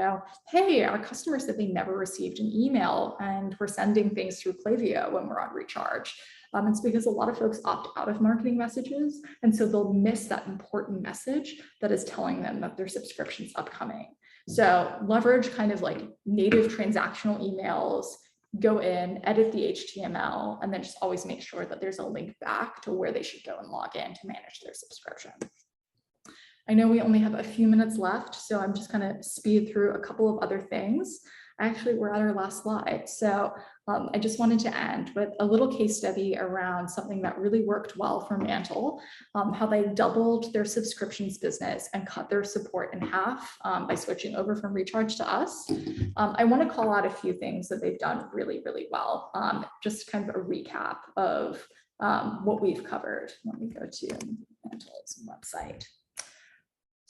hey, our customer said they never received an email and we're sending things through Klaviyo when we're on recharge. It's because a lot of folks opt out of marketing messages. And so they'll miss that important message that is telling them that their subscription's upcoming. So leverage kind of like native transactional emails, go in, edit the HTML, and then just always make sure that there's a link back to where they should go and log in to manage their subscription. I know we only have a few minutes left, so I'm just going to speed through a couple of other things. Actually, we're at our last slide. So I just wanted to end with a little case study around something that really worked well for Mantle, how they doubled their subscriptions business and cut their support in half by switching over from recharge to us. I want to call out a few things that they've done really, really well. Just kind of a recap of what we've covered. Let me go to Mantle's website.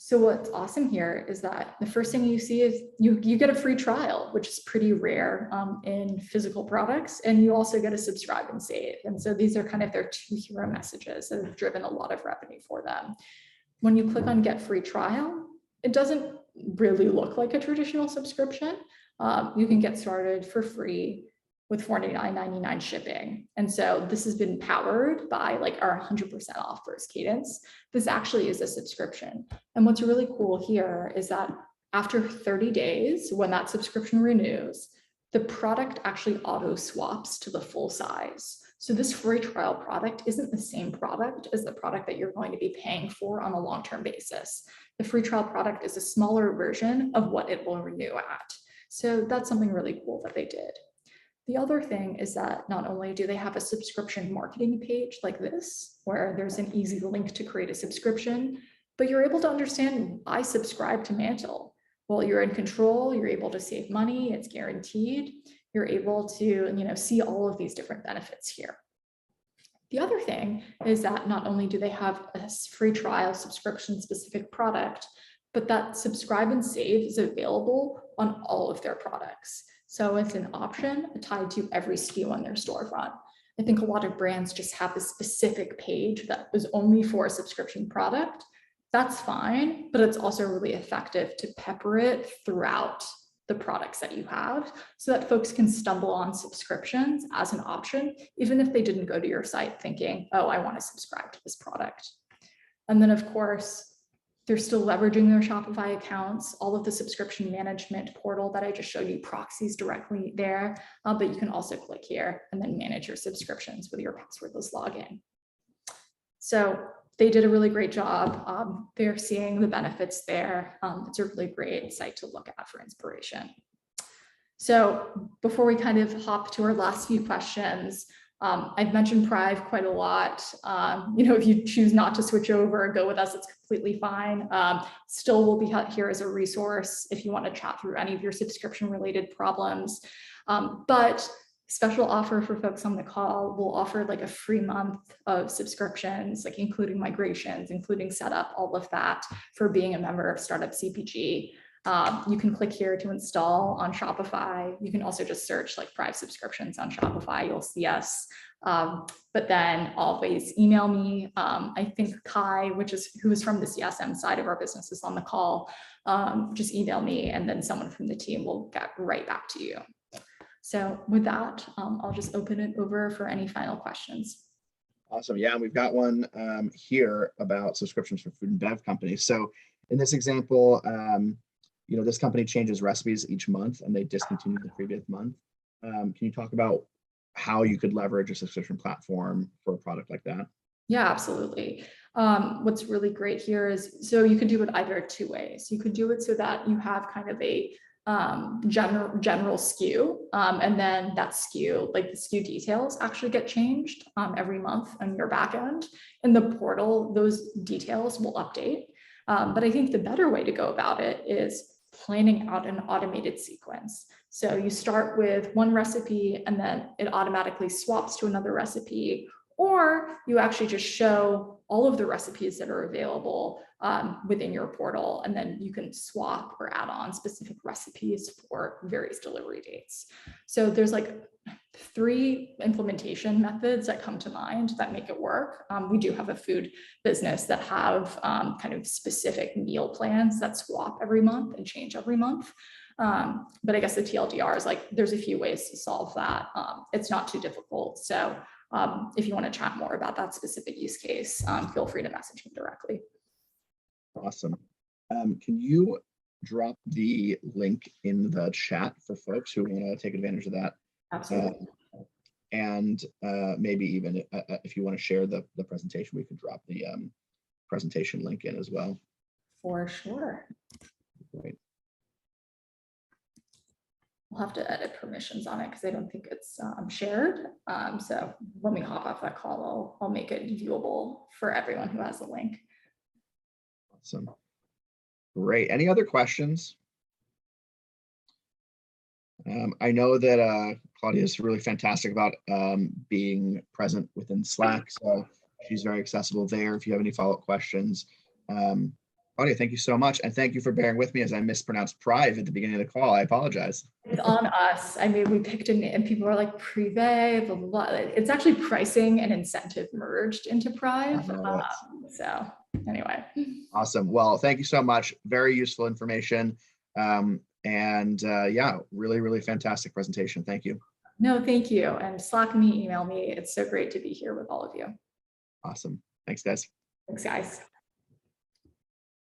So what's awesome here is that the first thing you see is you get a free trial, which is pretty rare in physical products, and you also get a subscribe and save. And so these are kind of their two hero messages that have driven a lot of revenue for them. When you click on get free trial, it doesn't really look like a traditional subscription. You can get started for free with $49.99 shipping. And so this has been powered by like our 100% off first cadence. This actually is a subscription. And what's really cool here is that after 30 days, when that subscription renews, the product actually auto swaps to the full size. So this free trial product isn't the same product as the product that you're going to be paying for on a long-term basis. The free trial product is a smaller version of what it will renew at. So that's something really cool that they did. The other thing is that not only do they have a subscription marketing page like this, where there's an easy link to create a subscription, but you're able to understand why subscribe to Mantle. Well, you're in control, you're able to save money, it's guaranteed. You're able to, see all of these different benefits here. The other thing is that not only do they have a free trial subscription specific product, but that subscribe and save is available on all of their products. So it's an option tied to every SKU on their storefront. I think a lot of brands just have a specific page that is only for a subscription product. That's fine, but it's also really effective to pepper it throughout the products that you have so that folks can stumble on subscriptions as an option, even if they didn't go to your site thinking, oh, I want to subscribe to this product. And then of course, they're still leveraging their Shopify accounts, all of the subscription management portal that I just showed you proxies directly there, but you can also click here and then manage your subscriptions with your passwordless login. So they did a really great job. They're seeing the benefits there. It's a really great site to look at for inspiration. So before we kind of hop to our last few questions, I've mentioned Prive quite a lot. If you choose not to switch over and go with us, it's completely fine. Still, we'll be here as a resource if you want to chat through any of your subscription related problems. But special offer for folks on the call, we'll offer like a free month of subscriptions, like including migrations, including setup, all of that for being a member of Startup CPG. You can click here to install on Shopify. You can also just search like Prive subscriptions on Shopify. You'll see us. But then always email me. I think Kai, who is from the CSM side of our business, is on the call. Just email me and then someone from the team will get right back to you. So with that, I'll just open it over for any final questions. Awesome. Yeah, and we've got one here about subscriptions for food and bev companies. So in this example, this company changes recipes each month and they discontinue the previous month. Can you talk about how you could leverage a subscription platform for a product like that? Yeah, absolutely. What's really great here is, so you could do it either two ways. You could do it so that you have kind of a general SKU, and then that SKU, like the SKU details, actually get changed every month on your back end. In the portal, those details will update. But I think the better way to go about it is planning out an automated sequence. So you start with one recipe and then it automatically swaps to another recipe, or you actually just show all of the recipes that are available within your portal, and then you can swap or add on specific recipes for various delivery dates. So there's like 3 implementation methods that come to mind that make it work. We do have a food business that have kind of specific meal plans that swap every month and change every month. But I guess the TLDR is like, there's a few ways to solve that. It's not too difficult. So if you want to chat more about that specific use case, feel free to message me directly. Awesome. Can you drop the link in the chat for folks who want to take advantage of that? Absolutely. And maybe even if you want to share the presentation, we could drop the presentation link in as well. For sure. Great. We'll have to edit permissions on it because I don't think it's shared. So when we hop off that call, I'll make it viewable for everyone who has the link. Awesome. Great. Any other questions? I know that Claudia is really fantastic about being present within Slack, so she's very accessible there if you have any follow-up questions. Claudia, thank you so much, and thank you for bearing with me as I mispronounced Prive at the beginning of the call. I apologize. It's on us. I mean, we picked a name and people are like Prive, blah, blah, blah. It's actually pricing and incentive merged into Prive. So anyway. Awesome. Well, thank you so much. Very useful information. Yeah, really, really fantastic presentation. Thank you. No, thank you. And Slack me, email me. It's so great to be here with all of you. Awesome. Thanks, guys. Thanks, guys.